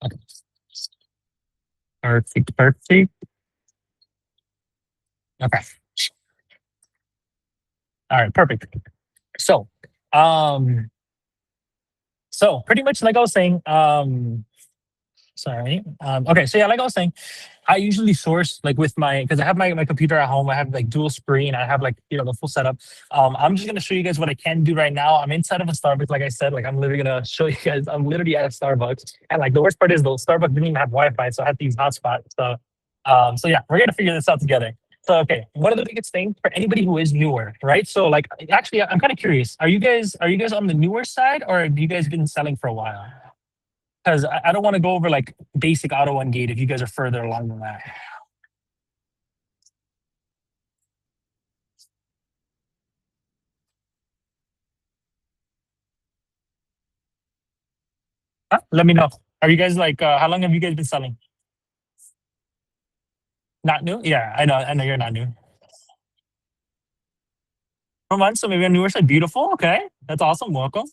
Okay. Perfect. Perfect. Okay. All right. Perfect. So, um, so pretty much like I was saying, sorry. Okay, so yeah, like I was saying, I usually source like with my because I have my computer at home. I have like dual screen. I have like the full setup. I'm just gonna show you guys what I can do right now. I'm inside of a Starbucks, like I said. Like I'm literally gonna show you guys. I'm literally at a Starbucks, and like the worst part is though, Starbucks didn't even have Wi-Fi, so I had to use hotspot. So yeah, we're gonna figure this out together. So okay, one of the biggest things for anybody who is newer, right? So like actually, I'm kind of curious. Are you guys on the newer side, or have you guys been selling for a while? Because I don't want to go over like basic auto one gate if you guys are further along than that. Huh? Let me know. Are you guys like how long have you guys been selling? Not new? Yeah, I know you're not new. 4 months, so maybe a newer side. Beautiful. Okay. That's awesome. Welcome.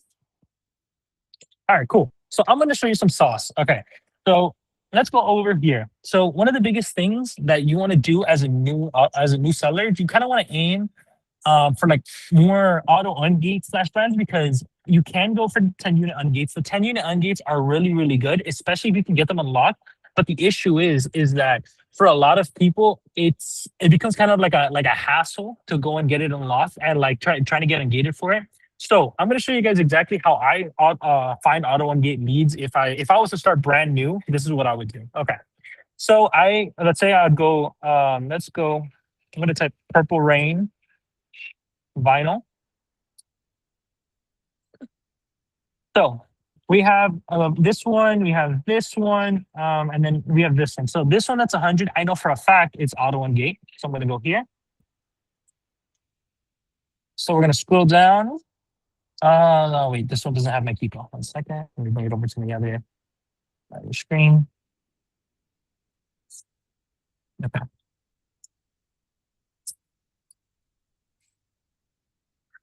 All right, cool. So I'm gonna show you some sauce. Okay. So let's go over here. So one of the biggest things that you want to do as a new seller, you kind of want to aim for like more auto ungates slash brands because you can go for 10 unit ungates. The 10 unit ungates are really, really good, especially if you can get them unlocked. But the issue is that for a lot of people, it becomes kind of like a hassle to go and get it unlocked and like trying to get ungated for it. So I'm gonna show you guys exactly how I find auto ungate leads. If I was to start brand new, this is what I would do. Okay. So let's say I'd go let's go. I'm gonna type purple rain vinyl. So we have this one, we have this one, and then we have this one. So this one that's 100, I know for a fact it's auto and gate. So I'm going to go here. So we're going to scroll down. No, wait, this one doesn't have my keeper. 1 second. Let me bring it over to the other screen. Okay.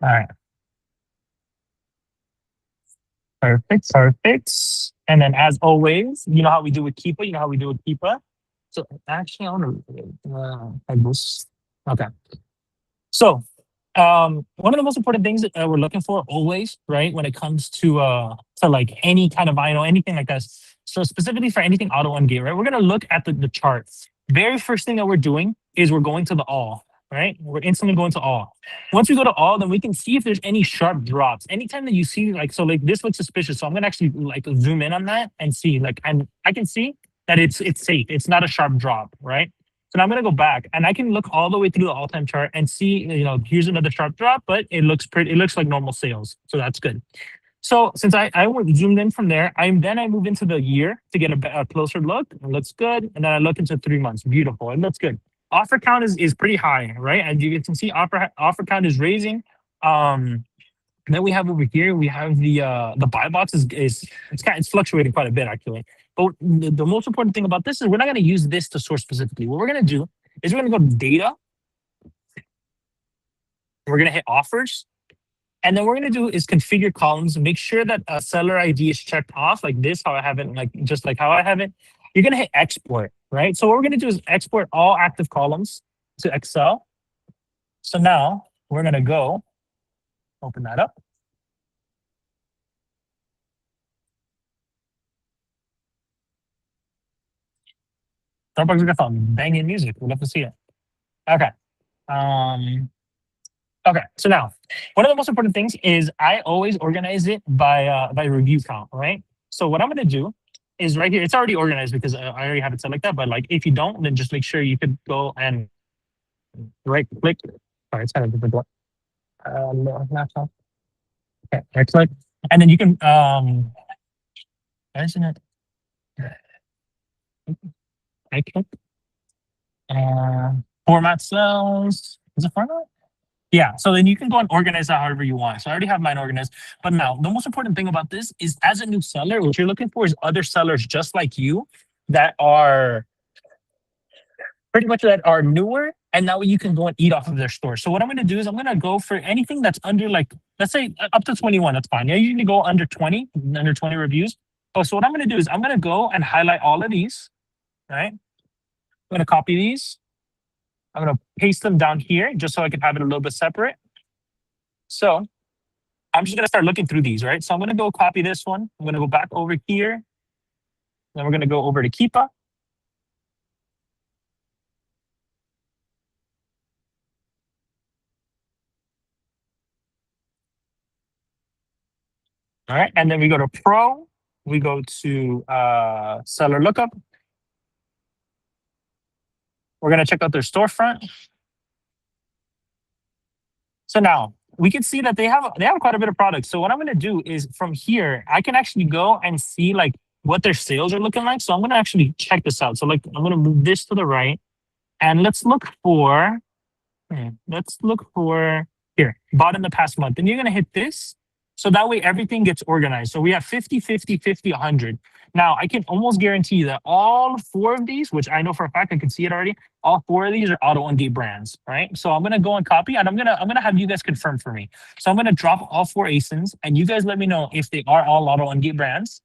All right. Perfect. Perfect. And then as always, you know how we do with keeper. You know how we do with keeper. So actually, I want to like this. Okay. So one of the most important things that we're looking for always, right, when it comes to like any kind of vinyl, anything like this. So specifically for anything auto one gate, right, we're gonna look at the charts. Very first thing that we're doing is we're going to the all, right? We're instantly going to all. Once we go to all, then we can see if there's any sharp drops. Anytime that you see like so like this looks suspicious. So I'm gonna actually like zoom in on that and see like I can see that it's safe. It's not a sharp drop, right? So now I'm gonna go back and I can look all the way through the all-time chart and see, here's another sharp drop, but it looks like normal sales. So that's good. So since I went zoomed in from there, I move into the year to get a closer look. It looks good. And then I look into 3 months. Beautiful. It looks good. Offer count is pretty high, right? And you can see offer count is raising. Um, and then we have over here, we have the buy box is it's fluctuating quite a bit actually. But the most important thing about this is we're not going to use this to source specifically. What we're going to do is we're going to go to data. We're going to hit offers. And then what we're going to do is configure columns, make sure that a seller ID is checked off like this, how I have it, like just like how I have it. You're going to hit export, right? So what we're going to do is export all active columns to Excel. So now we're going to go open that up. Starbucks got some banging music. We'd love to see it. Okay. Um, okay. So now, one of the most important things is I always organize it by review count, right? So what I'm going to do is right here. It's already organized because I already have it set like that. But like if you don't, then just make sure you could go and right click. Sorry, it's kind of difficult. No, laptop. Okay, right click, and then you can why isn't it? Right click. Format cells. Is it format? Yeah, so then you can go and organize that however you want. So I already have mine organized. But now, the most important thing about this is as a new seller, what you're looking for is other sellers just like you that are pretty much that are newer. And now you can go and eat off of their store. So what I'm going to do is I'm going to go for anything that's under like, let's say up to 21. That's fine. I usually go under 20 reviews. Oh, so what I'm going to do is I'm going to go and highlight all of these, right? I'm going to copy these. I'm going to paste them down here just so I can have it a little bit separate. So I'm just going to start looking through these, right? So I'm going to go copy this one. I'm going to go back over here. Then we're going to go over to Keepa. All right. And then we go to Pro. We go to Seller Lookup. We're going to check out their storefront. So now we can see that they have quite a bit of products. So what I'm going to do is from here, I can actually go and see like what their sales are looking like. So I'm going to actually check this out. So like I'm going to move this to the right and let's look for here, bought in the past month. And you're going to hit this. So that way everything gets organized. So we have 50, 50, 50, 100. Now I can almost guarantee that all four of these, which I know for a fact, I can see it already, all four of these are auto ungate brands, right? So I'm gonna go and copy and I'm gonna have you guys confirm for me. So I'm gonna drop all four ASINs and you guys let me know if they are all auto ungate brands.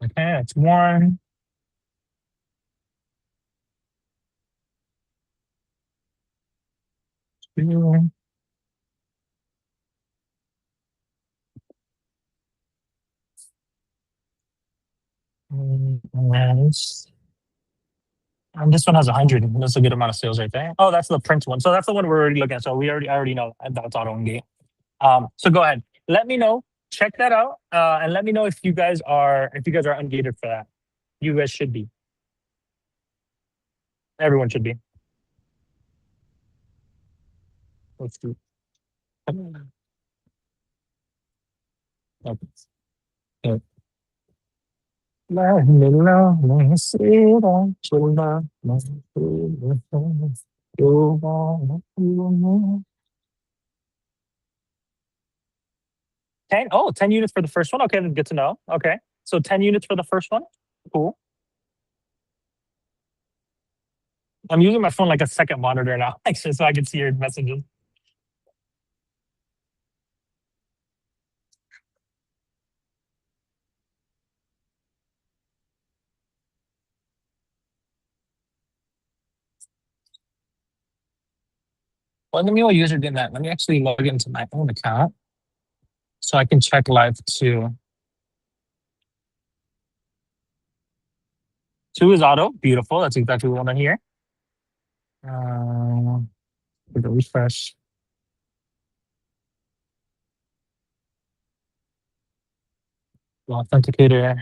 Okay, that's one. Two. And this one has 100. That's a good amount of sales right there. Oh, that's the print one. So that's the one we're already looking at. So I already know that's auto ungate. So go ahead. Let me know. Check that out, and let me know if you guys are ungated for that. You guys should be. Everyone should be. Let's do. Okay. Okay. Let me know, let me see that you love me. You wanna feel me. 10? Oh, 10 units for the first one. Okay, that's good to know. Okay. So 10 units for the first one. Cool. I'm using my phone like a second monitor now, actually, so I can see your messages. Well, let me while you guys are doing that, let me actually log into my own account so I can check live too. 2 is auto. Beautiful. That's exactly what I want to hear. Give it a refresh. Authenticator.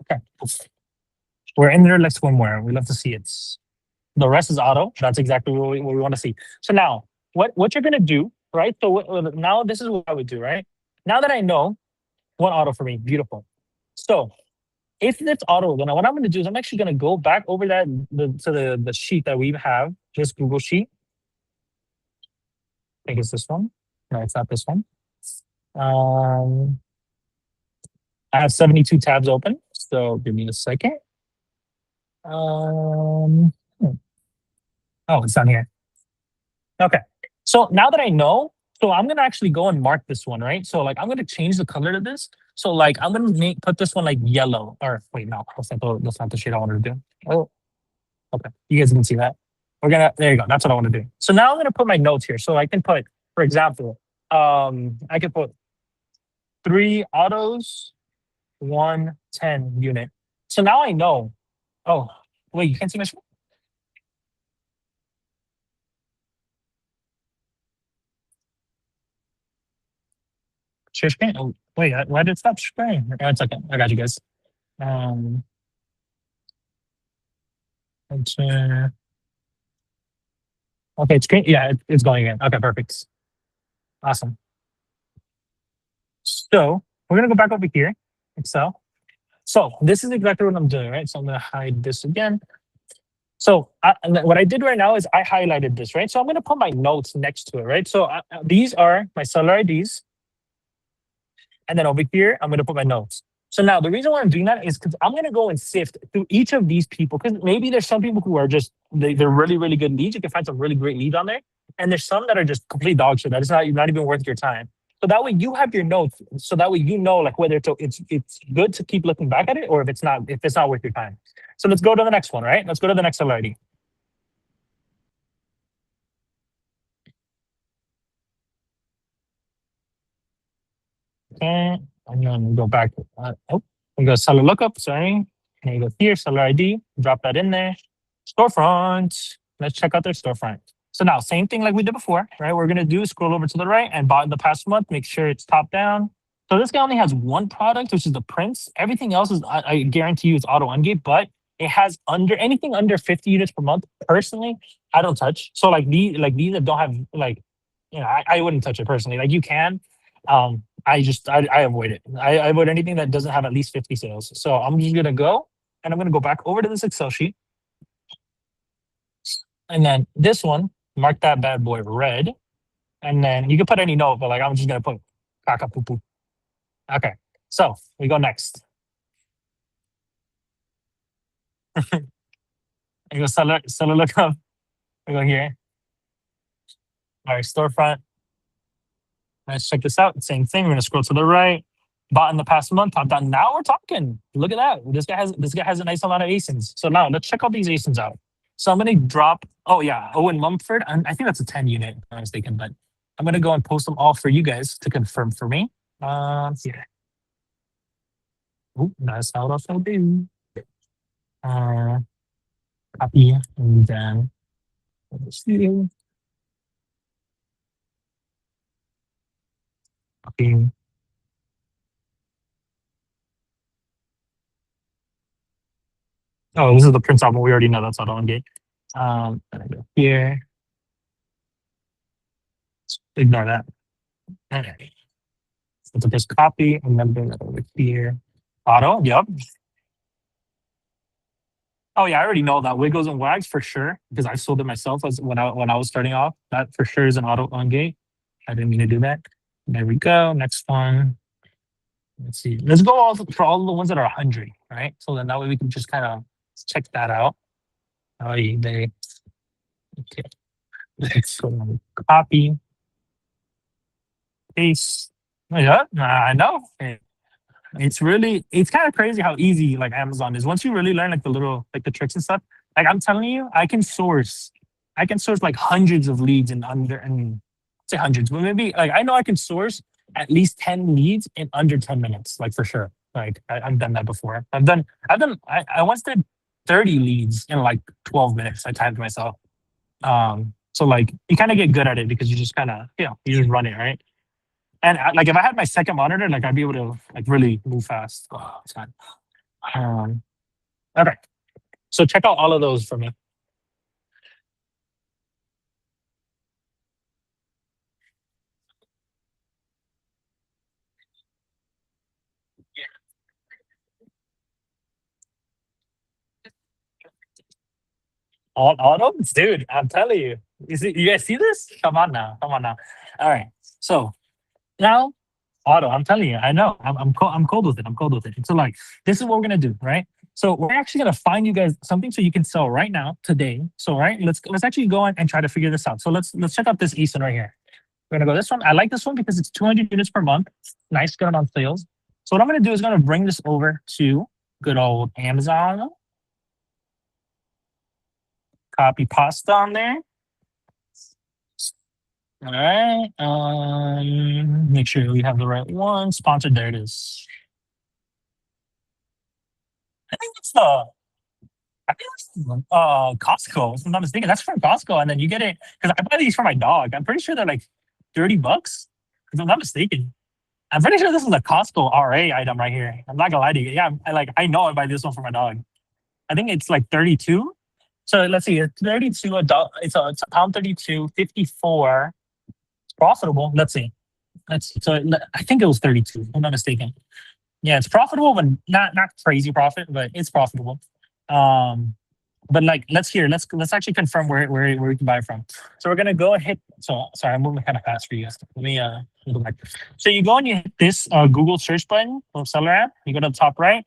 Okay. We're in there. Let's swimwear. We love to see it. The rest is auto. That's exactly what we want to see. So now, what you're gonna do, right? So now this is what I would do, right? Now that I know one auto for me, beautiful. So if it's auto, then what I'm gonna do is I'm actually gonna go back over the sheet that we have, this Google sheet. I think it's this one. No, it's not this one. I have 72 tabs open, so give me a second. Oh, it's down here. Okay. So now that I know, so I'm gonna actually go and mark this one, right? So like I'm gonna change the color to this. So like I'm gonna put this one like yellow. Or wait, no, that's not the shade I wanted to do. Oh, okay. You guys can see that. There you go. That's what I want to do. So now I'm gonna put my notes here. So I can put, for example, I can put 3 autos, 1 10 unit. So now I know. Oh, wait, you can't see my screen? Share screen? Oh, wait, why did it stop sharing? It's okay. I got you guys. Let's, okay, it's screen. Yeah, it's going again. Okay, perfect. Awesome. So we're gonna go back over here, Excel. So this is exactly what I'm doing, right? So I'm gonna hide this again. So and what I did right now is I highlighted this, right? So I'm gonna put my notes next to it, right? So these are my seller IDs. And then over here, I'm going to put my notes. So now the reason why I'm doing that is because I'm going to go and sift through each of these people, because maybe there's some people who are just, they're really, really good leads. You can find some really great leads on there. And there's some that are just complete dog shit. That is not even worth your time. So that way you have your notes. So that way you know like whether it's good to keep looking back at it, or if it's not worth your time. So let's go to the next one, right? Let's go to the next already. Okay. And then we go back. We go seller lookup, sorry. And you go here, seller ID, drop that in there. Storefront. Let's check out their storefront. So now, same thing like we did before, right? We're gonna do scroll over to the right and bought in the past month, make sure it's top down. So this guy only has one product, which is the prints. Everything else is, I guarantee you, it's auto ungate, but it has anything under 50 units per month. Personally, I don't touch. So these that don't have I wouldn't touch it personally. Like you can, I avoid it. I avoid anything that doesn't have at least 50 sales. So I'm just gonna go and I'm gonna go back over to this Excel sheet. And then this one, mark that bad boy red. And then you can put any note, but like I'm just gonna put kaka poo poo. Okay. So we go next. You go seller lookup. We go here. All right, storefront. Let's check this out. Same thing. We're gonna scroll to the right. Bought in the past month. I've done. Now we're talking. Look at that. This guy has a nice amount of ASINs. So now let's check out these ASINs out. So I'm gonna drop. Oh yeah, Owen Mumford. I think that's a 10 unit. If I'm not mistaken, but I'm gonna go and post them all for you guys to confirm for me. Here. Oh, that's how it will do. Copy and then see. Copy. Oh, this is the Prince album. We already know that's auto on gate. Then I go here. Ignore that. Okay. So just copy and then bring it over here. Auto, yep. Oh yeah, I already know that Wiggles and Wags for sure because I sold it myself as when I was starting off. That for sure is an auto on gate. I didn't mean to do that. There we go. Next one. Let's see. Let's go for all the ones that are 100, right? So then that way we can just kind of check that out. Oh, they okay. Let's go copy, paste. Yeah, I know. It's kind of crazy how easy like Amazon is. Once you really learn like the tricks and stuff, like I'm telling you, I can source like hundreds of leads in under, and say hundreds, but maybe like I know I can source at least 10 leads in under 10 minutes, like for sure. Like I've done that before. I once did 30 leads in like 12 minutes. I timed myself. So like you kind of get good at it because you just kind of, you just run it, right? And like if I had my second monitor, like I'd be able to like really move fast. Oh, it's fine. Okay. So check out all of those for me. All of them, dude. I'm telling you. You guys see this? Come on now. Come on now. All right. So now auto. I'm telling you. I know. I'm cold with it. I'm cold with it. So like this is what we're gonna do, right? So we're actually gonna find you guys something so you can sell right now today. So right, let's actually go on and try to figure this out. So let's check out this ESON right here. We're gonna go this one. I like this one because it's 200 units per month. Nice, good on sales. So what I'm gonna do is gonna bring this over to good old Amazon. Copy pasta on there. All right. Make sure we have the right one. Sponsored. There it is. I think it's Costco. If I'm not mistaken, that's from Costco, and then you get it because I buy these for my dog. I'm pretty sure they're like $30. If I'm not mistaken, I'm pretty sure this is a Costco RA item right here. I'm not gonna lie to you. Yeah, I know I buy this one for my dog. I think it's like 32. So let's see, it's 32 adult. It's a pound 32, 54. It's profitable. Let's see. So I think it was 32. If I'm not mistaken. Yeah, it's profitable, but not crazy profit, but it's profitable. Um, but like, let's actually confirm where we can buy from. So we're gonna go and hit. So sorry, I'm moving kind of fast for you guys. Let me go back. So you go and you hit this Google search button or seller app. You go to the top right.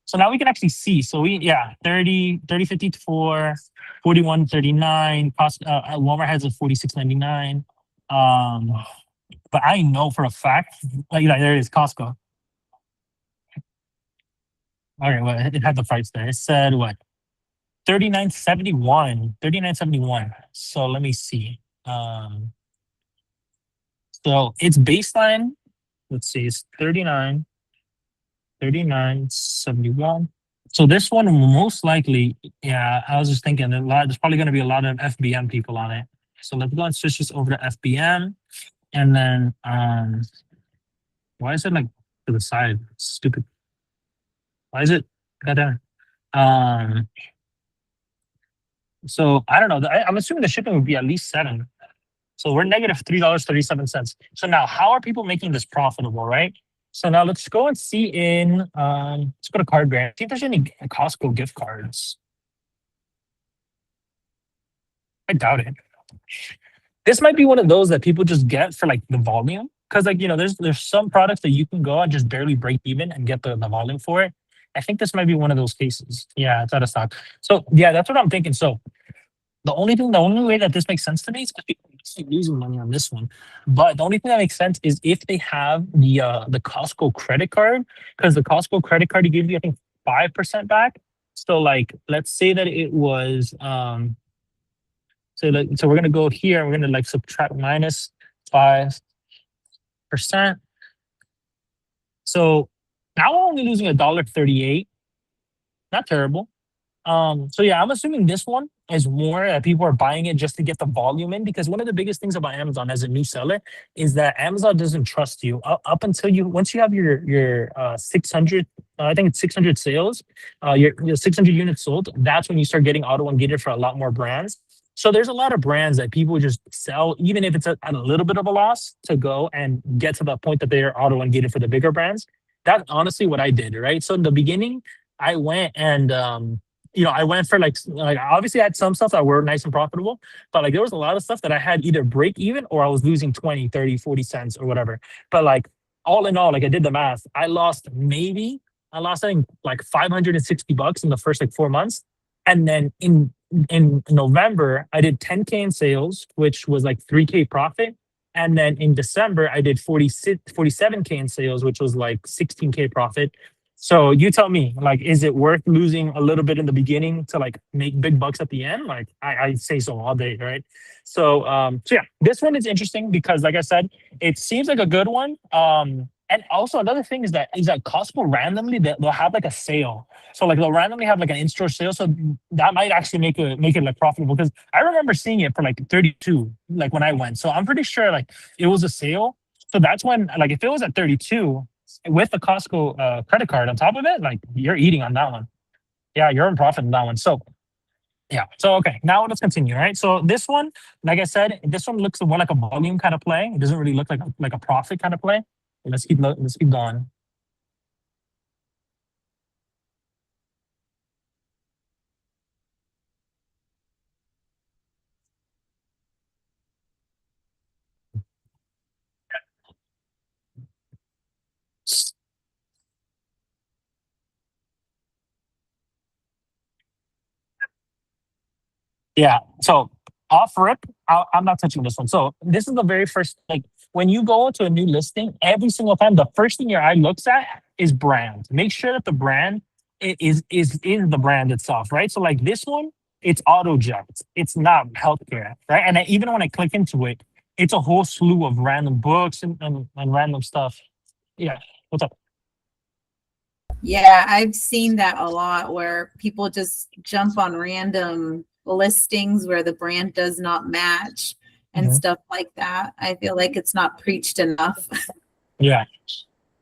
So now we can actually see. So we, yeah, 30, 54, 41.39. Cost Walmart has a 46.99. Um, but I know for a fact, like there it is, Costco. Okay, well, it had the price there. It said what? 39.71. 39.71. So let me see. So its baseline, let's see, it's 39.71. So this one will most likely, yeah, I was just thinking there's probably gonna be a lot of FBM people on it. So let's go and switch this over to FBM. And then why is it like to the side? Stupid. Why is it got down? Um so I don't know. I'm assuming the shipping would be at least 7. So we're negative $3.37. So now, how are people making this profitable, right? So now let's go and see in let's go to card brand. See if there's any Costco gift cards. I doubt it. This might be one of those that people just get for like the volume. Because like, there's some products that you can go and just barely break even and get the volume for it. I think this might be one of those cases. Yeah, it's out of stock. So yeah, that's what I'm thinking. So the only way that this makes sense to me is because people are actually losing money on this one. But the only thing that makes sense is if they have the Costco credit card, because the Costco credit card gives you I think 5% back. So like let's say that it was so we're gonna go here, we're gonna like subtract minus 5%. So now we're only losing $1.38. Not terrible. So yeah, I'm assuming this one is more people are buying it just to get the volume in, because one of the biggest things about Amazon as a new seller is that Amazon doesn't trust you up until once you have your 600, I think it's 600 sales, your 600 units sold. That's when you start getting auto ungated for a lot more brands. So there's a lot of brands that people just sell, even if it's at a little bit of a loss, to go and get to the point that they're auto ungated for the bigger brands. That's honestly what I did, right? So in the beginning, I went and I went for like obviously I had some stuff that were nice and profitable, but like there was a lot of stuff that I had either break even or I was losing 20, 30, 40 cents or whatever. But like all in all, like I did the math, I lost I think like $560 in the first like 4 months. And then in November, I did 10K in sales, which was like 3K profit. And then in December, I did 47K in sales, which was like 16K profit. So you tell me, like, is it worth losing a little bit in the beginning to like make big bucks at the end? Like, I say so all day, right? So yeah, this one is interesting because, like I said, it seems like a good one. And also another thing is that Costco randomly they'll have like a sale. So like they'll randomly have like an in-store sale. So that might actually make it like profitable, because I remember seeing it for like 32, like when I went. So I'm pretty sure like it was a sale. So that's when, like, if it was at 32 with the Costco credit card on top of it, like you're eating on that one. Yeah, you're in profit on that one. So yeah. So okay, now let's continue. Right. So this one, like I said, this one looks more like a volume kind of play. It doesn't really look like a profit kind of play. Let's keep going. Yeah. So off rip, I'm not touching this one. So this is the very first, like when you go into a new listing, every single time, the first thing your eye looks at is brand. Make sure that the brand is the brand itself, right? So like this one, it's AutoJet. It's not healthcare, right? And even when I click into it, it's a whole slew of random books and random stuff. Yeah. What's up? Yeah, I've seen that a lot where people just jump on random listings where the brand does not match and Mhm. stuff like that. I feel like it's not preached enough. Yeah.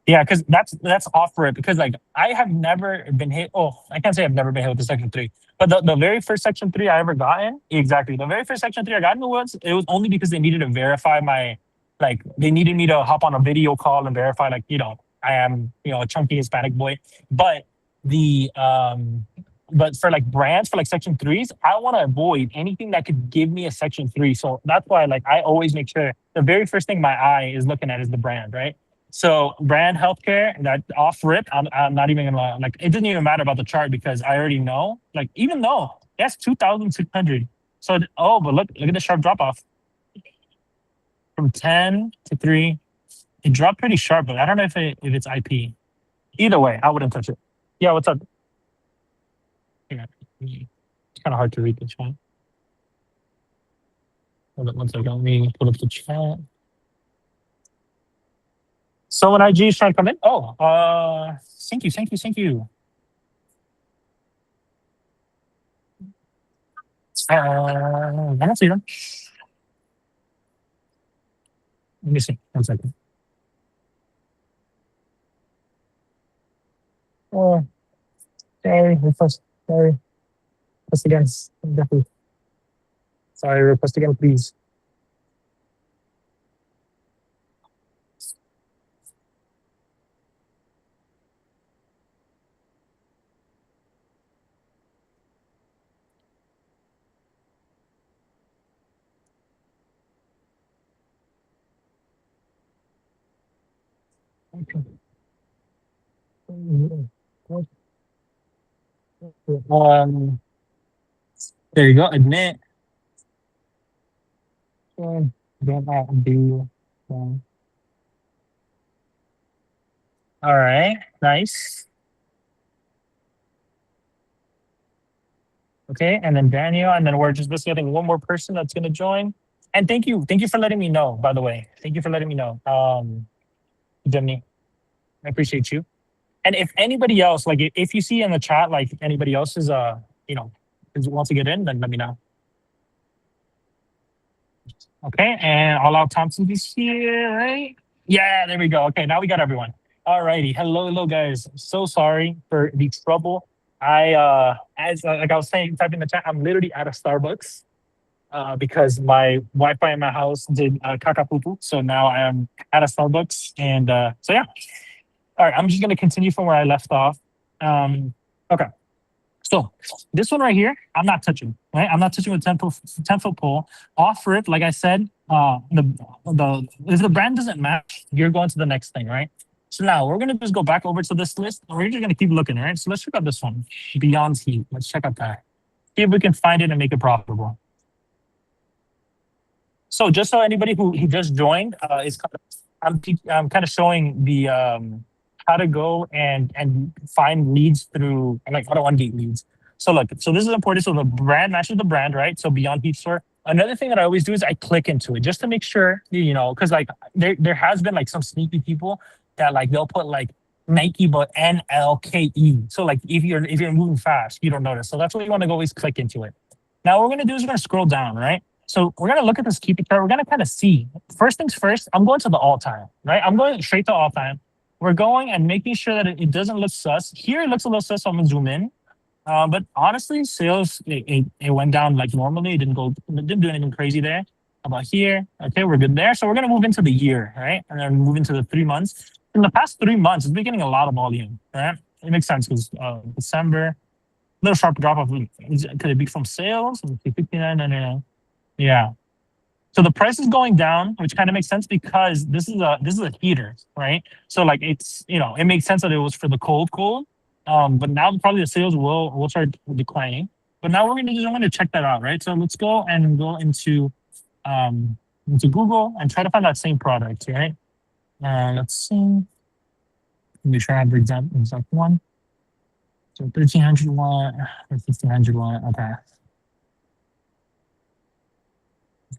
Yeah, because that's off rip. Because like I have never been hit. Oh, I can't say I've never been hit with the section 3, but the very first section 3 I ever gotten, exactly the very first section 3 I got into it was only because they needed to verify my, like they needed me to hop on a video call and verify, like I am, a chunky Hispanic boy. But the but for like brands for like section threes, I want to avoid anything that could give me a section three. So that's why like I always make sure the very first thing my eye is looking at is the brand, right? So brand healthcare, that off rip, I'm not even gonna like it doesn't even matter about the chart because I already know. Like even though that's 2,600. So but look at the sharp drop off from 10 to 3. It dropped pretty sharp, but I don't know if it's IP. Either way, I wouldn't touch it. Yeah, what's up? Yeah, it's kind of hard to read the chat. Hold on one second. Let me pull up the chat. Someone IG is trying to come in. Oh, thank you. I don't see them. Let me see. 1 second. Oh, sorry. Request. Sorry. Request again. Definitely. Sorry. Request again, please. Okay. There you go. Admit. Don't do. All right. Nice. Okay, and then Daniel, and then we're just getting one more person that's gonna join. And thank you for letting me know. By the way, thank you for letting me know, Jimmy. I appreciate you. And if anybody else, like if you see in the chat, like anybody else is wants to get in, then let me know. Okay, and All Out Thompson is here, right? Yeah, there we go. Okay, now we got everyone. All righty. Hello, guys. So sorry for the trouble. As like I was saying, typing in the chat, I'm literally at a Starbucks because my Wi-Fi in my house did kakapupu. So now I am at a Starbucks, and so yeah. All right, I'm just gonna continue from where I left off. Okay. So this one right here, I'm not touching, right? I'm not touching with 10-foot pole. Off rip, like I said, the if the brand doesn't match, you're going to the next thing, right? So now we're gonna just go back over to this list and we're just gonna keep looking, right? So let's check out this one, Beyond Heat. Let's check out that. See if we can find it and make it profitable. So just so anybody who just joined, I'm kind of showing the how to go and find leads through like how to ungate leads. So look, so this is important. So the brand matches the brand, right? So Beyond Heat Store. Another thing that I always do is I click into it just to make sure, because like there has been like some sneaky people that like they'll put like Nike but NLKE. So like if you're moving fast, you don't notice. So that's why you want to always click into it. Now what we're gonna do is we're gonna scroll down, right? So we're gonna look at this keeper chart. We're gonna kind of see. First things first, I'm going to the all time, right? I'm going straight to all time. We're going and making sure that it doesn't look sus. Here it looks a little sus, so I'm gonna zoom in. But honestly, sales it went down like normally. It didn't do anything crazy there. How about here? Okay, we're good there. So we're gonna move into the year, right? And then move into the 3 months. In the past 3 months, it's been getting a lot of volume, right? It makes sense because December, little sharp drop off. Could it be from sales? 59.99. Yeah. So the price is going down, which kind of makes sense because this is a heater, right? So like it's it makes sense that it was for the cold, but now probably the sales will start declining. But now I'm gonna check that out, right? So let's go into Google and try to find that same product, right? Let's see. Make sure I have the exact one. So 1300 watt or 1500 watt. Okay.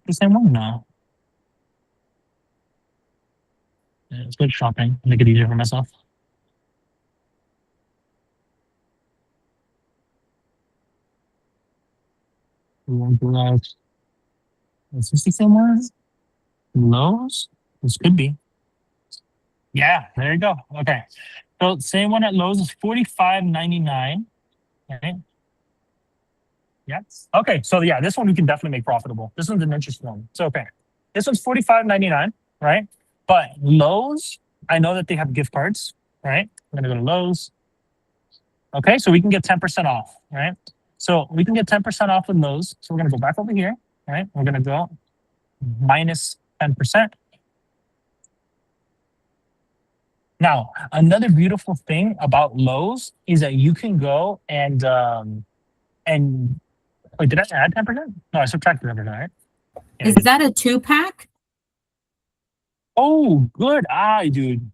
The same one? No. Yeah, let's go shopping. Make it easier for myself. Is this the same one? Lowe's? This could be. Yeah, there you go. Okay. So same one at Lowe's is $45.99. Okay. Yes. Okay. So yeah, this one we can definitely make profitable. This one's an interesting one. So okay. This one's $45.99, right? But Lowe's, I know that they have gift cards. right? We're gonna go to Lowe's. Okay, so we can get 10% off, right? So we can get 10% off with Lowe's. So we're gonna go back over here, right? We're gonna go minus 10%. Now, another beautiful thing about Lowe's is that you can go and wait, did I add 10%? No, I subtracted 10%, right? Yeah. Is that a 2-pack? Oh, good eye, dude.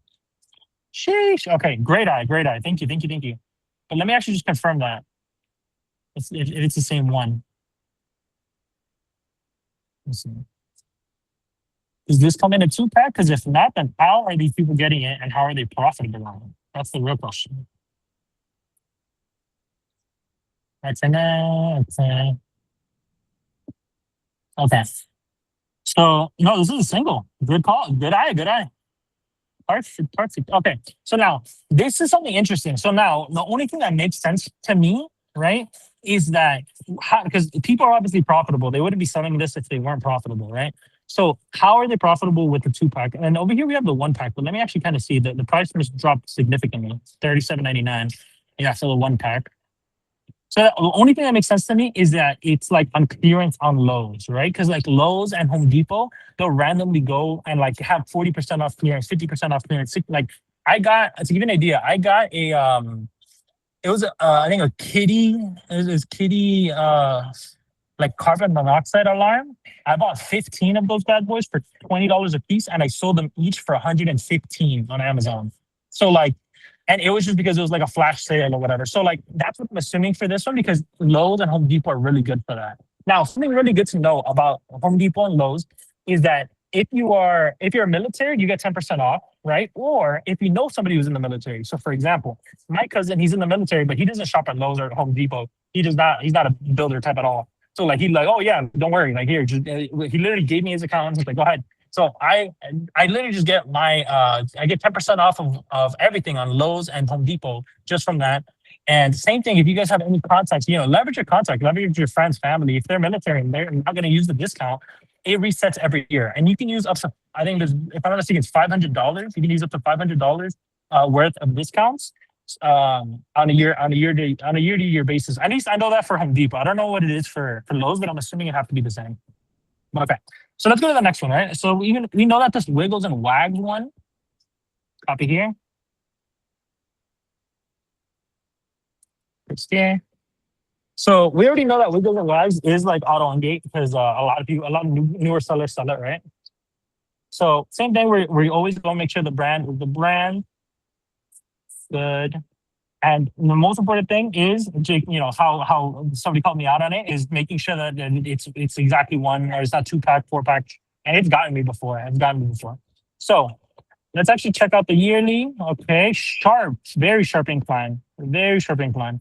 Sheesh. Okay, great eye, great eye. Thank you, thank you, thank you. But let me actually just confirm that it's the same one. Let's see. Does this come in a 2-pack? Because if not, then how are these people getting it and how are they profitable on it? That's the real question. That's in it. Okay. So no, this is a single. Good call. Good eye. Good eye. Perfect. Perfect. Okay. So now this is something interesting. So now the only thing that makes sense to me, right, is that because people are obviously profitable. They wouldn't be selling this if they weren't profitable, right? So how are they profitable with the 2-pack? And over here we have the 1-pack, but let me actually kind of see that the price just dropped significantly, $37.99. Yeah, for the 1-pack. So the only thing that makes sense to me is that it's like on clearance on Lowe's, right? Because like Lowe's and Home Depot, they'll randomly go and like have 40% off clearance, 50% off clearance. Like I got, to give you an idea, I got a it was I think a kitty, it was kitty like carbon monoxide alarm. I bought 15 of those bad boys for $20 a piece, and I sold them each for 115 on Amazon. So like, and it was just because it was like a flash sale or whatever. So like that's what I'm assuming for this one, because Lowe's and Home Depot are really good for that. Now, something really good to know about Home Depot and Lowe's is that if you're a military, you get 10% off, right? Or if you know somebody who's in the military. So for example, my cousin, he's in the military, but he doesn't shop at Lowe's or Home Depot. He's not a builder type at all. So like he's like, oh yeah, don't worry, like here, just he literally gave me his account. He's like, go ahead. So I literally just get my I get 10% off of everything on Lowe's and Home Depot just from that. And same thing, if you guys have any contacts, leverage your contact, leverage your friends, family. If they're military and they're not going to use the discount, it resets every year, and you can use up to, I think there's, if I'm not mistaken, it's $500. You can use up to $500 worth of discounts on a year to year basis. At least I know that for Home Depot. I don't know what it is for Lowe's, but I'm assuming it have to be the same. Okay, so let's go to the next one, right? So we know that this Wiggles and Wags one. Copy here. It's there. So we already know that Wiggles and Wags is like auto on gate because a lot of newer sellers sell it, right? So same thing. We always go make sure the brand is the brand. Good. And the most important thing is, how somebody called me out on it, is making sure that it's exactly one, or it's not 2-pack, 4-pack, and it's gotten me before. So let's actually check out the yearly. Okay, sharp, very sharp incline, very sharp incline.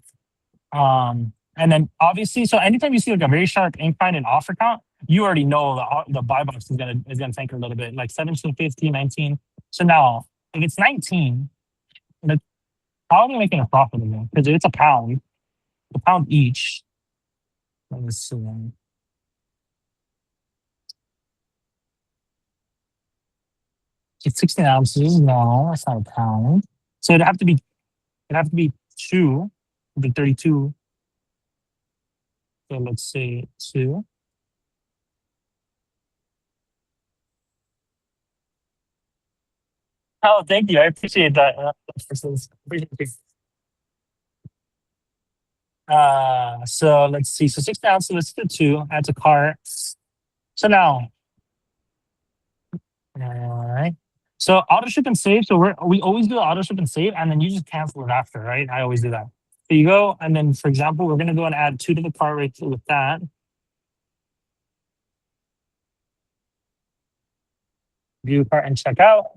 And then obviously, so anytime you see like a very sharp incline in offer count, you already know the buy box is gonna tank a little bit, like 17, 15, 19. So now if it's 19, how are we making a profit again? Because it's a pound each. Let me see. It's 16 ounces. No, it's not a pound. So it'd have to be 2, the 32. So let's say 2. Oh, thank you. I appreciate that. So let's see. So 6 ounces, let's do 2. Add to cart. So now, all right. So auto ship and save. So we always do the auto ship and save, and then you just cancel it after, right? I always do that. So you go, and then for example, we're gonna go and add 2 to the cart right with that. View cart and check out.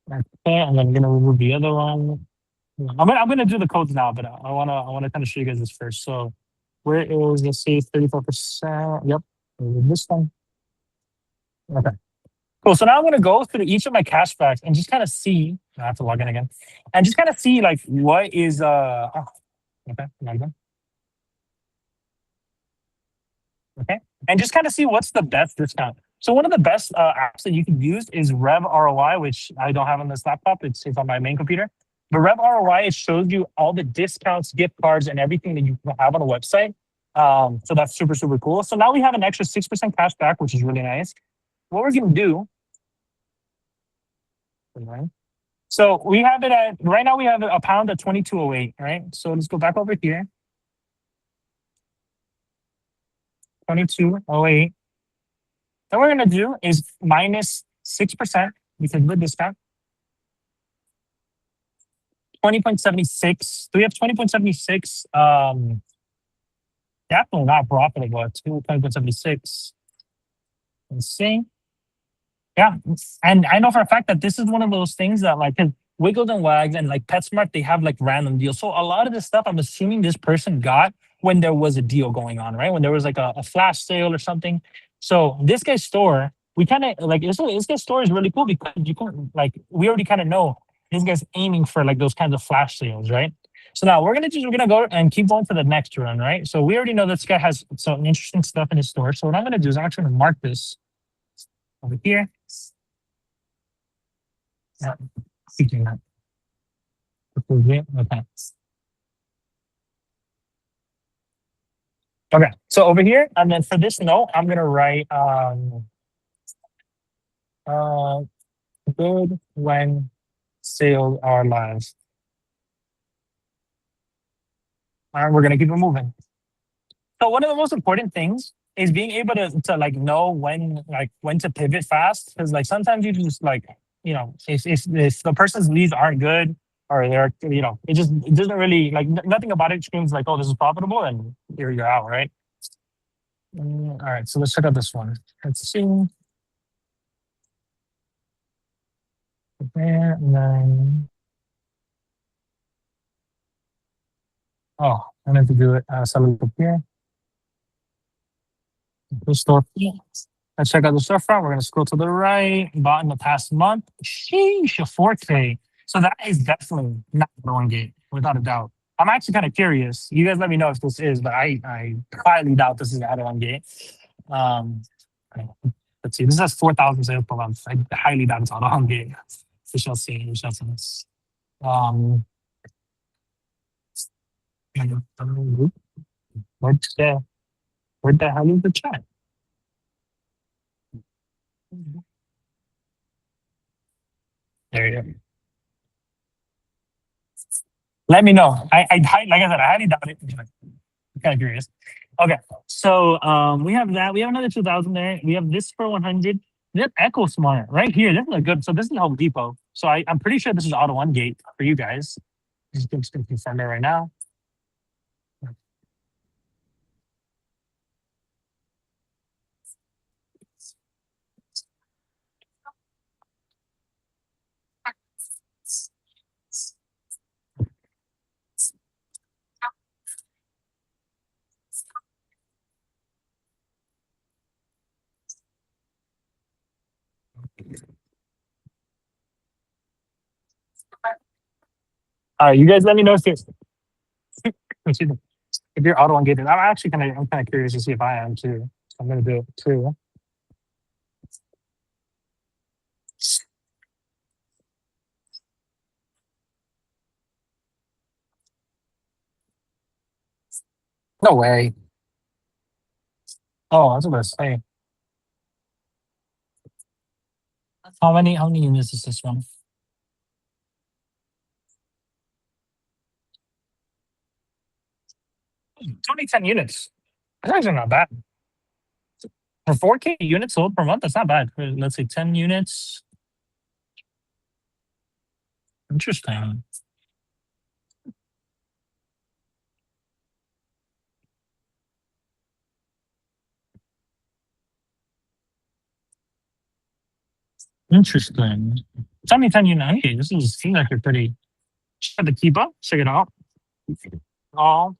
Okay, and then I'm gonna remove the other one. I'm gonna do the codes now, but I wanna kind of show you guys this first. So where is, let's see, 34%? Yep, this one. Okay, cool. So now I'm gonna go through each of my cashbacks and just kind of see. I have to log in again, and just kind of see like what is okay, log in. Okay, and just kind of see what's the best discount. So one of the best apps that you can use is Rev ROI, which I don't have on this laptop. It's on my main computer. But Rev ROI, it shows you all the discounts, gift cards, and everything that you can have on a website. So that's super, super cool. So now we have an extra 6% cash back, which is really nice. What we're going to do, right? So we have it at, right now we have a pound at 22.08, right? So let's go back over here. 22.08. Then we're going to do is minus 6% because of the discount. 20.76. Do we have 20.76? Definitely not profitable at 20.76. Let's see. Yeah. And I know for a fact that this is one of those things that like 'cause Wiggles and Wags and like PetSmart, they have like random deals. So a lot of this stuff, I'm assuming this person got when there was a deal going on, right? When there was like a flash sale or something. So this guy's store, we kind of like this guy's store is really cool because you can like we already kind of know this guy's aiming for like those kinds of flash sales, right? So now we're gonna go and keep going to the next run, right? So we already know this guy has some interesting stuff in his store. So what I'm gonna do is I'm actually gonna mark this over here. Yeah, speaking that. Okay. Okay. So over here, and then for this note, I'm gonna write uh good when sales are live. All right, we're gonna keep it moving. So one of the most important things is being able to like know when to pivot fast. Because like sometimes you just like, if the person's leads aren't good or they're, it doesn't really like nothing about it screams like, oh, this is profitable and you're out, right? All right, so let's check out this one. Let's see. There and then I meant to do it. Sell it up here. The storefront. Let's check out the storefront. We're gonna scroll to the right. Bought in the past month. Sheesh, a 4K. So that is definitely not the one gate, without a doubt. I'm actually kind of curious. You guys let me know if this is, but I highly doubt this is the add-on gate. Um, let's see. This has 4,000 sales per month. I highly doubt it's add-on gate. We shall see. We shall see. Um, where'd the, where the hell is the chat? There you go. Let me know. Like I said, I highly doubt it. I'm kind of curious. Okay, so we have that. We have another 2,000 there. We have this for 100. This Echo Smart right here. This is a good. So this is Home Depot. So I'm pretty sure this is Auto One Gate for you guys. Just gonna confirm it right now. All right, you guys let me know if you're excuse me, if you're Auto One Gated. I'm kind of curious to see if I am too. So I'm gonna do it too. No way. Oh, I was gonna say. How many units is this one? It's only 10 units. That's actually not bad. For 4K units sold per month, that's not bad. Let's say 10 units. Interesting. Interesting. Tell me 10 units. Hey, this is seems like you're pretty. Check the keep up. Check it out. All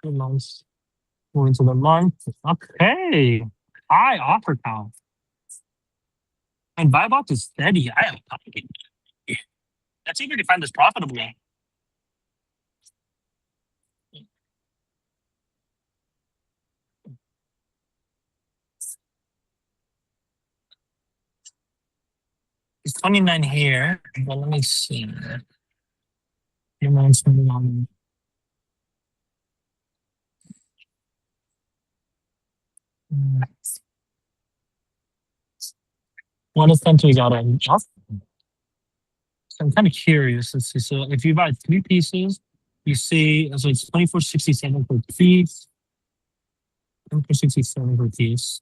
2 months. Moving to the month. Okay. High offer count. And buy box is steady. I am talking. Let's see if we can find this profitable. 29 here, but let me see. Humans, mm, what is 10 to we got on? I'm kind of curious. Let's see. So if you buy three pieces, you see, so it's 24.67 per piece, 24.67 per piece.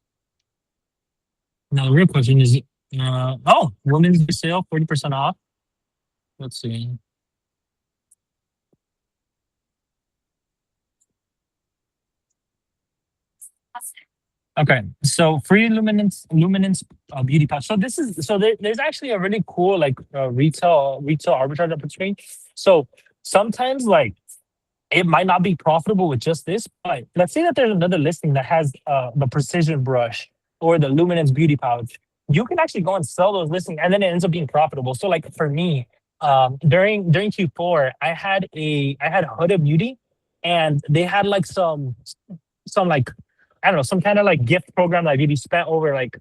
Now the real question is, oh, women's sale, 40% off. Let's see. Okay, so free luminance beauty patch. So this is there's actually a really cool like retail arbitrage opportunity. So sometimes like it might not be profitable with just this, but let's say that there's another listing that has the precision brush or the luminance beauty pouch. You can actually go and sell those listings, and then it ends up being profitable. So like for me, during Q4, I had Huda Beauty, and they had like some like I don't know, some kind of like gift program that if you spent over like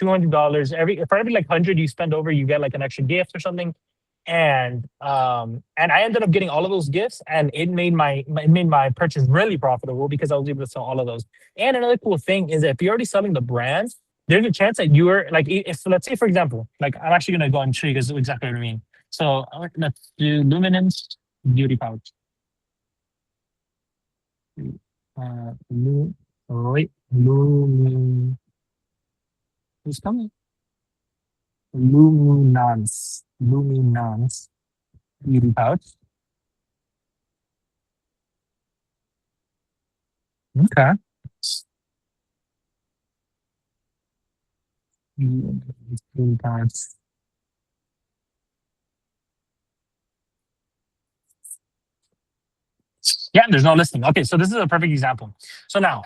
$200 every for every like 100 you spend over, you get like an extra gift or something. And I ended up getting all of those gifts, and it made my purchase really profitable because I was able to sell all of those. And another cool thing is that if you're already selling the brands, there's a chance that you're like if let's say for example, like I'm actually gonna go and show you guys exactly what I mean. So let's do luminance beauty pouch. Lu, wait, lumin, who's coming? Luminance beauty pouch. Okay. Beauty pouch. Yeah, there's no listing. Okay, so this is a perfect example. So now,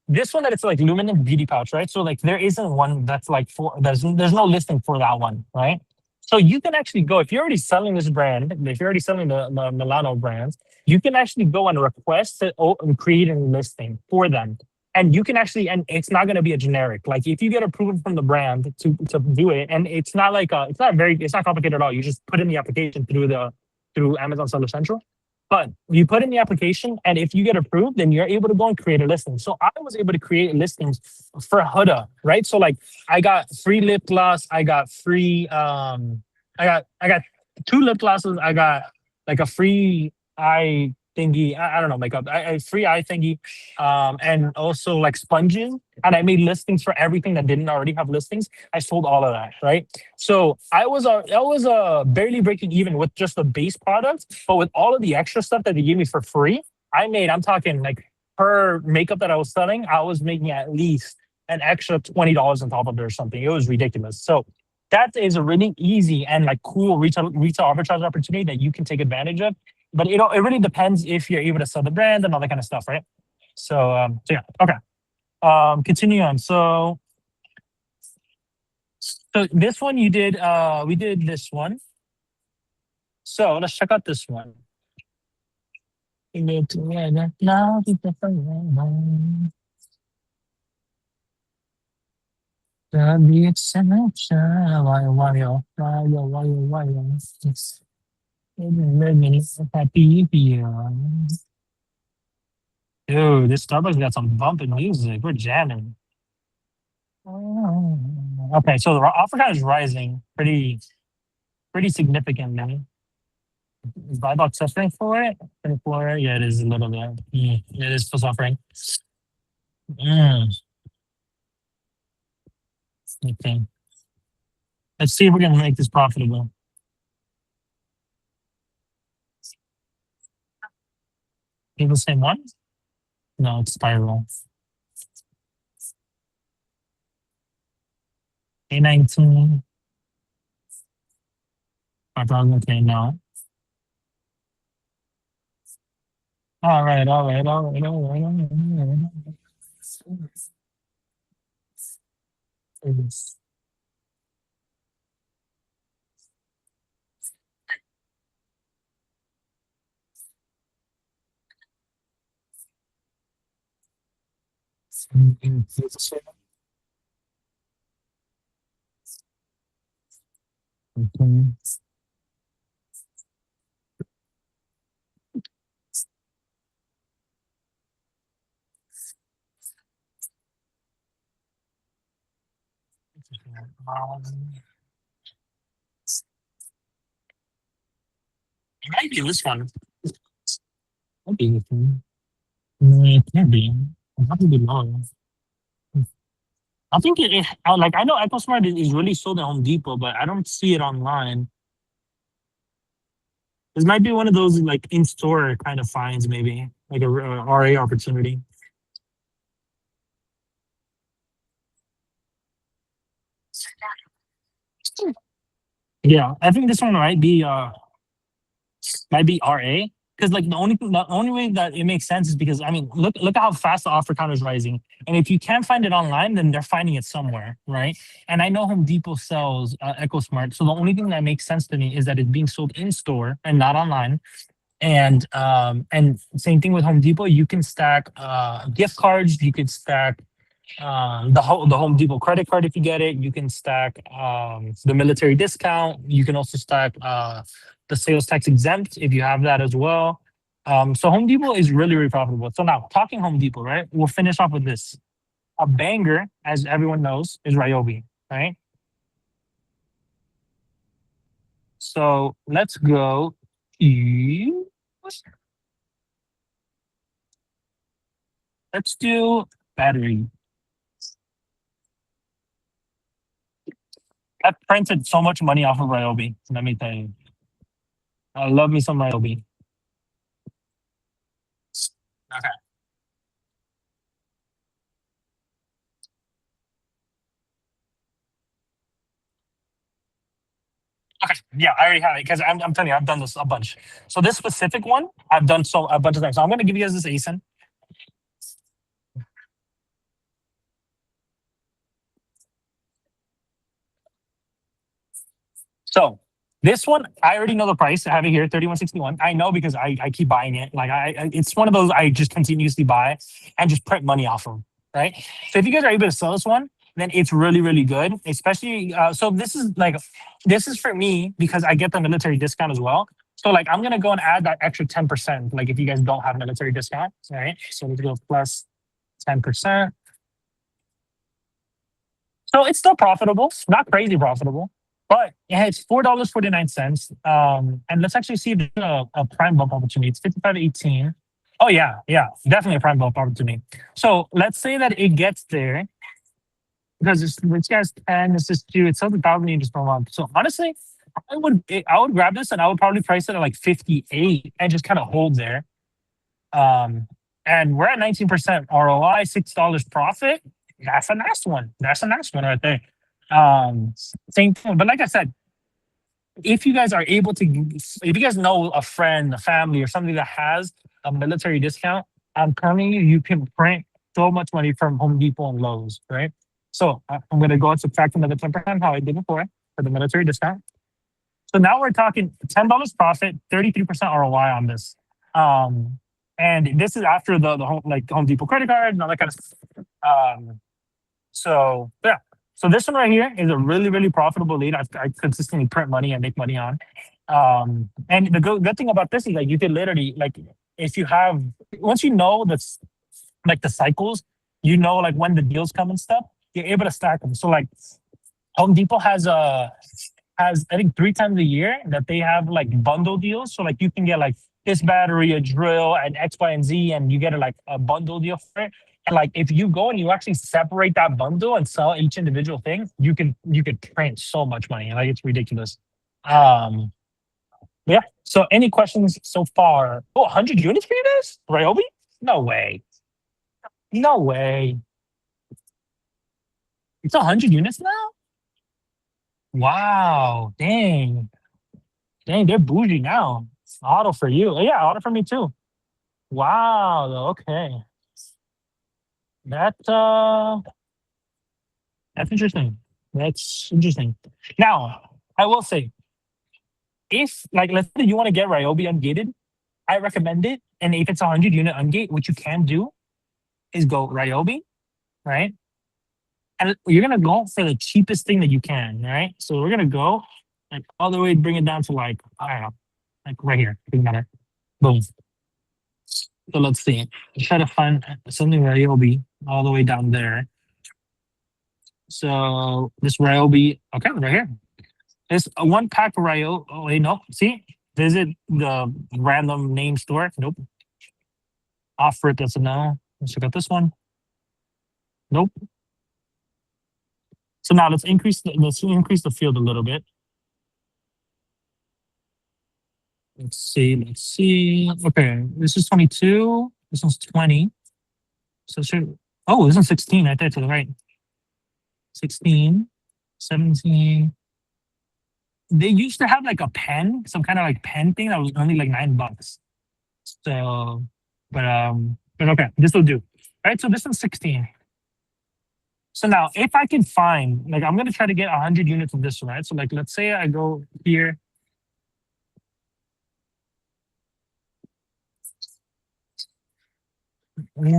this one that it's like luminant beauty pouch, right? So like there isn't one that's like for there's no listing for that one, right? So you can actually go if you're already selling this brand, if you're already selling the Milano brands, you can actually go and request to create a listing for them. And you can actually, and it's not going to be a generic. Like if you get approval from the brand to do it, and it's not like it's not complicated at all. You just put in the application through Amazon Seller Central, but you put in the application, and if you get approved, then you're able to go and create a listing. So I was able to create listings for Huda, right? So like I got free lip gloss, I got two lip glosses, I got like a free eye thingy, I don't know, makeup, a free eye thingy, and also like sponges. And I made listings for everything that didn't already have listings. I sold all of that, right? So I was barely breaking even with just the base product, but with all of the extra stuff that they gave me for free, I'm talking like per makeup that I was selling, I was making at least an extra $20 on top of it or something. It was ridiculous. So that is a really easy and like cool retail arbitrage opportunity that you can take advantage of. But it really depends if you're able to sell the brand and all that kind of stuff, right? So yeah, okay. Continue on. So this one you did we did this one. So let's check out this one. Dude, this Starbucks got some bumping music. We're jamming. Okay, so the offer count is rising pretty significantly. Is buy box suffering for it? Yeah, it is a little bit. It is still suffering. Mm, okay. Let's see if we can make this profitable. Is it the same one? No, it's spiral. A19. Okay, no. All right. It's- Mhm. Um, it might be this one. Might be this one. It can't be. It might be low. I think like I know EchoSmart is really sold at Home Depot, but I don't see it online. This might be one of those like in store kind of finds, maybe like a RA opportunity. Yeah, I think this one might be RA because like the only way that it makes sense is because I mean look at how fast the offer count is rising, and if you can't find it online, then they're finding it somewhere, right? And I know Home Depot sells EchoSmart, so the only thing that makes sense to me is that it's being sold in store and not online. And same thing with Home Depot, you can stack gift cards, you could stack the Home Depot credit card if you get it. You can stack the military discount. You can also stack the sales tax exempt if you have that as well. So Home Depot is really, really profitable. So now talking Home Depot, right? We'll finish off with this. A banger, as everyone knows, is Ryobi, right? So let's go to let's do battery. I printed so much money off of Ryobi. Let me tell you. I love me some Ryobi. Okay. Okay. Yeah, I already have it because I'm telling you, I've done this a bunch. So this specific one, I've done so a bunch of times. So I'm gonna give you guys this ASIN. So this one, I already know the price. I have it here, 3161. I know because I keep buying it. Like it's one of those I just continuously buy and just print money off of. Right. So if you guys are able to sell this one, then it's really, really good. Especially so this is for me because I get the military discount as well. So like I'm gonna go and add that extra 10%. Like if you guys don't have military discount, right? So let's go plus 10%. So it's still profitable, not crazy profitable, but yeah, it's $4.49. And let's actually see if there's a prime bump opportunity. It's 55.18. Oh yeah, yeah, definitely a prime bump opportunity. So let's say that it gets there because this guy's 10, this is 2, it's 7,000 units per month. So honestly, I would grab this and I would probably price it at like 58 and just kind of hold there. Um, and we're at 19% ROI, $6 profit. That's a nice one. That's a nice one right there. Um, Same thing. But like I said, if you guys are able to, if you guys know a friend, a family, or somebody that has a military discount, I'm telling you, you can print so much money from Home Depot and Lowe's, right? So I'm going to go and subtract another 10% how I did before for the military discount. So now we're talking $10 profit, 33% ROI on this. Um, and this is after the home, like the Home Depot credit card and all that kind of stuff. So yeah, so this one right here is a really, really profitable lead. I consistently print money and make money on. And the good thing about this is like you could literally like if you have once you know that's like the cycles, you know like when the deals come and stuff, you're able to stack them. So like Home Depot has I think 3 times a year that they have like bundle deals. So like you can get like this battery, a drill, and X, Y, and Z, and you get like a bundle deal for it. And like if you go and you actually separate that bundle and sell each individual thing, you could print so much money. Like it's ridiculous. Um yeah. So any questions so far? Oh, 100 units for you guys? Ryobi? No way. No way. It's 100 units now? Wow. Dang. Dang, they're bougie now. Auto for you. Oh, yeah, auto for me too. Wow. Okay. That that's interesting. That's interesting. Now, I will say, if like let's say you want to get Ryobi ungated, I recommend it. And if it's a 100 unit ungate, what you can do is go Ryobi, right? And you're gonna go for the cheapest thing that you can, right? So we're gonna go like all the way, bring it down to like, I don't know, like right here. Doesn't matter. Boom. So let's see. Try to find something Ryobi all the way down there. So this Ryobi, okay, right here. There's a one pack of Ryo. Oh wait, no. See, visit the random name store. Nope. Offer it. That's a no. Let's check out this one. Nope. So now let's increase the field a little bit. Let's see. Let's see. Okay, this is 22. This one's 20. So should, oh, this one's 16 right there to the right. 16, 17. They used to have like a pen, some kind of like pen thing that was only like $9. So, but okay, this will do. All right, so this one's 16. So now, if I can find, like, I'm gonna try to get 100 units of this one, right? So, like, let's say I go here. It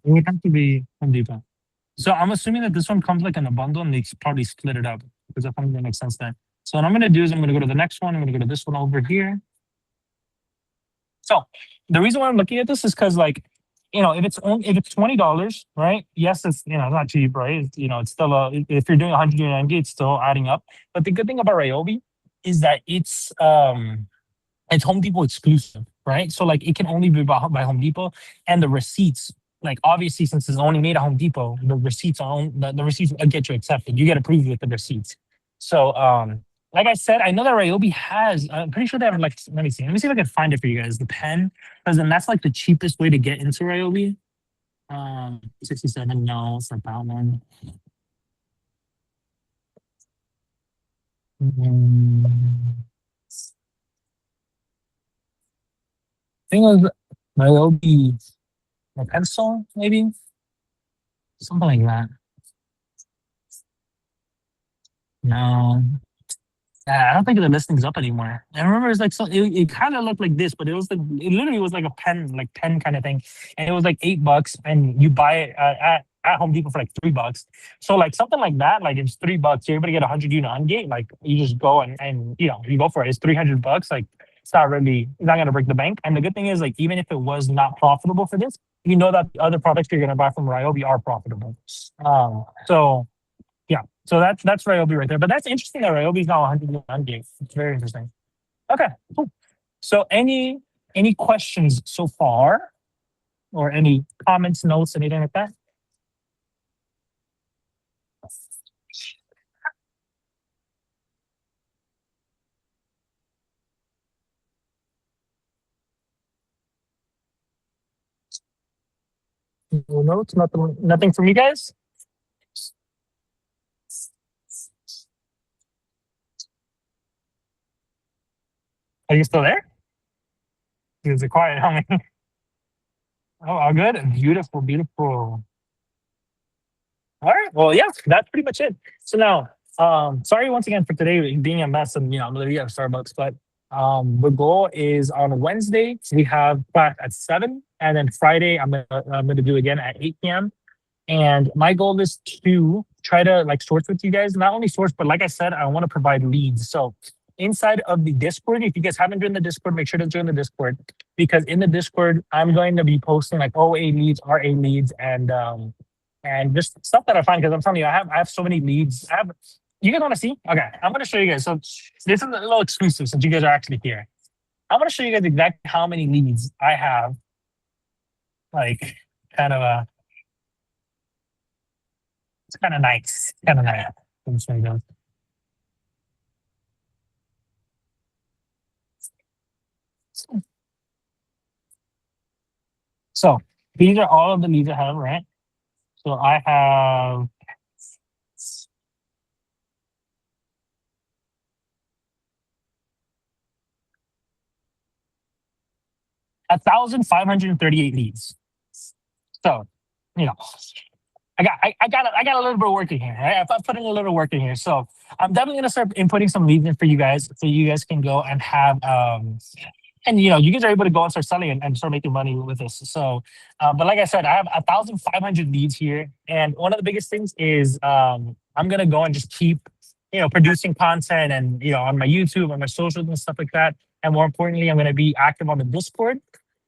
would have to be Home Depot. So I'm assuming that this one comes like in a bundle and they probably split it up because that probably makes sense then. So what I'm gonna do is I'm gonna go to the next one. I'm gonna go to this one over here. So the reason why I'm looking at this is because like, if it's $20, right? Yes, it's not cheap, right? It's still if you're doing 190, it's still adding up. But the good thing about Ryobi is that it's Home Depot exclusive, right? So like it can only be bought by Home Depot, and the receipts, like obviously since it's only made at Home Depot, the receipts the receipts will get you accepted. You get approved with the receipts. So like I said, I know that Ryobi has. I'm pretty sure they have like. Let me see. Let me see if I can find it for you guys. The pen, because then that's like the cheapest way to get into Ryobi. 67. No, it's not that one. I think it was Ryobi, a pencil, maybe something like that. No, yeah, I don't think the listing's up anymore. I remember it's like it kind of looked like this, but it literally was like a pen kind of thing, and it was like $8, and you buy it at Home Depot for like $3. So like something like that, like it's $3, you're able to get 100 unit on gate. Like you just go and you go for it. It's $300. Like it's not gonna break the bank. And the good thing is like even if it was not profitable for this, you know that the other products you're gonna buy from Ryobi are profitable. So yeah, so that's Ryobi right there. But that's interesting that Ryobi is now 100 gigs. It's very interesting. Okay, cool. So any questions so far, or any comments, notes, anything like that? No notes, nothing from you guys. Are you still there? Is it quiet? How many? Oh, all good. Beautiful, beautiful. All right. Well, yeah, that's pretty much it. So now, sorry once again for today being a mess and I'm literally at Starbucks, but the goal is on Wednesday we have class at 7, and then Friday I'm gonna do again at 8 p.m. And my goal is to try to like source with you guys, not only source, but like I said, I want to provide leads. So inside of the Discord, if you guys haven't joined the Discord, make sure to join the Discord, because in the Discord, I'm going to be posting like OA leads, RA leads, and just stuff that I find, because I'm telling you, I have so many leads. You guys want to see? Okay, I'm going to show you guys. So this is a little exclusive since you guys are actually here. I'm going to show you guys exactly how many leads I have. Like kind of a It's kind of nice. Kind of nice. Let me show you guys. So these are all of the leads I have, right? So I have 1,538 leads. So, you know, I got a little bit of work in here. Right? I've put in a little work in here. So I'm definitely gonna start inputting some leads in for you guys, so you guys can go and have and you guys are able to go and start selling and start making money with this. So, but like I said, I have 1,500 leads here, and one of the biggest things is I'm gonna go and just keep producing content and on my YouTube, on my socials and stuff like that. And more importantly, I'm gonna be active on the Discord.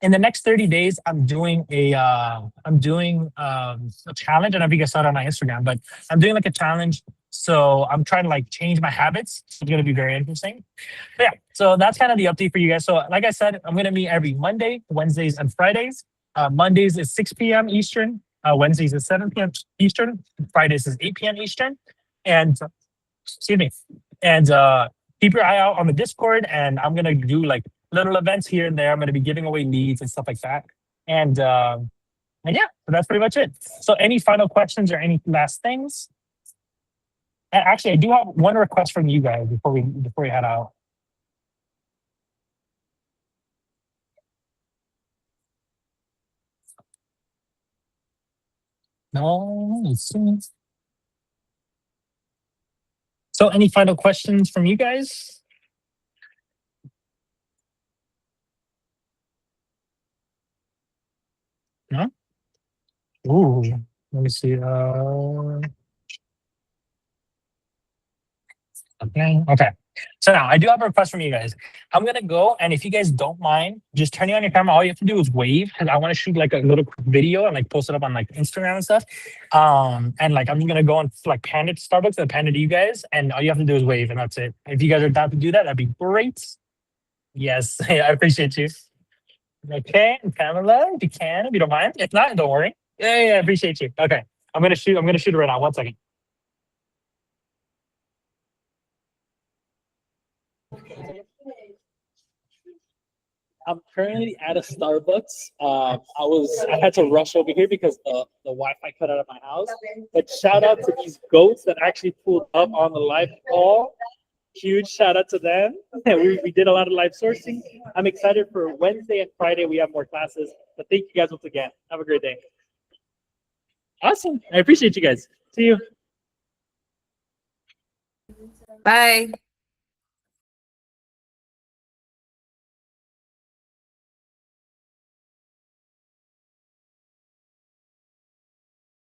In the next 30 days, I'm doing a challenge. I don't know if you guys saw it on my Instagram, but I'm doing like a challenge. So I'm trying to like change my habits. It's gonna be very interesting. But yeah, so that's kind of the update for you guys. So like I said, I'm gonna meet every Monday, Wednesdays, and Fridays. Mondays is 6 p.m. Eastern. Wednesdays is 7 p.m. Eastern. Fridays is 8 p.m. Eastern. And excuse me. And keep your eye out on the Discord. And I'm gonna do like little events here and there. I'm gonna be giving away leads and stuff like that. And yeah, so that's pretty much it. So any final questions or any last things? And actually, I do have one request from you guys before we head out. No, let's see. So any final questions from you guys? No? Ooh, let me see. Okay. So now I do have a request from you guys. I'm gonna go, and if you guys don't mind, just turning on your camera. All you have to do is wave, because I want to shoot like a little quick video and like post it up on like Instagram and stuff. And like I'm gonna go and like pan it to Starbucks and pan it to you guys, and all you have to do is wave, and that's it. If you guys are down to do that, that'd be great. Yes, I appreciate you. Okay, and Pamela, if you can, if you don't mind. If not, don't worry. Yeah, I appreciate you. Okay, I'm gonna shoot. I'm gonna shoot it right now. 1 second. I'm currently at a Starbucks. I had to rush over here because the Wi-Fi cut out of my house. But shout out to these goats that actually pulled up on the live call. Huge shout out to them. We did a lot of live sourcing. I'm excited for Wednesday and Friday. We have more classes. But thank you guys once again. Have a great day. Awesome. I appreciate you guys. See you. Bye.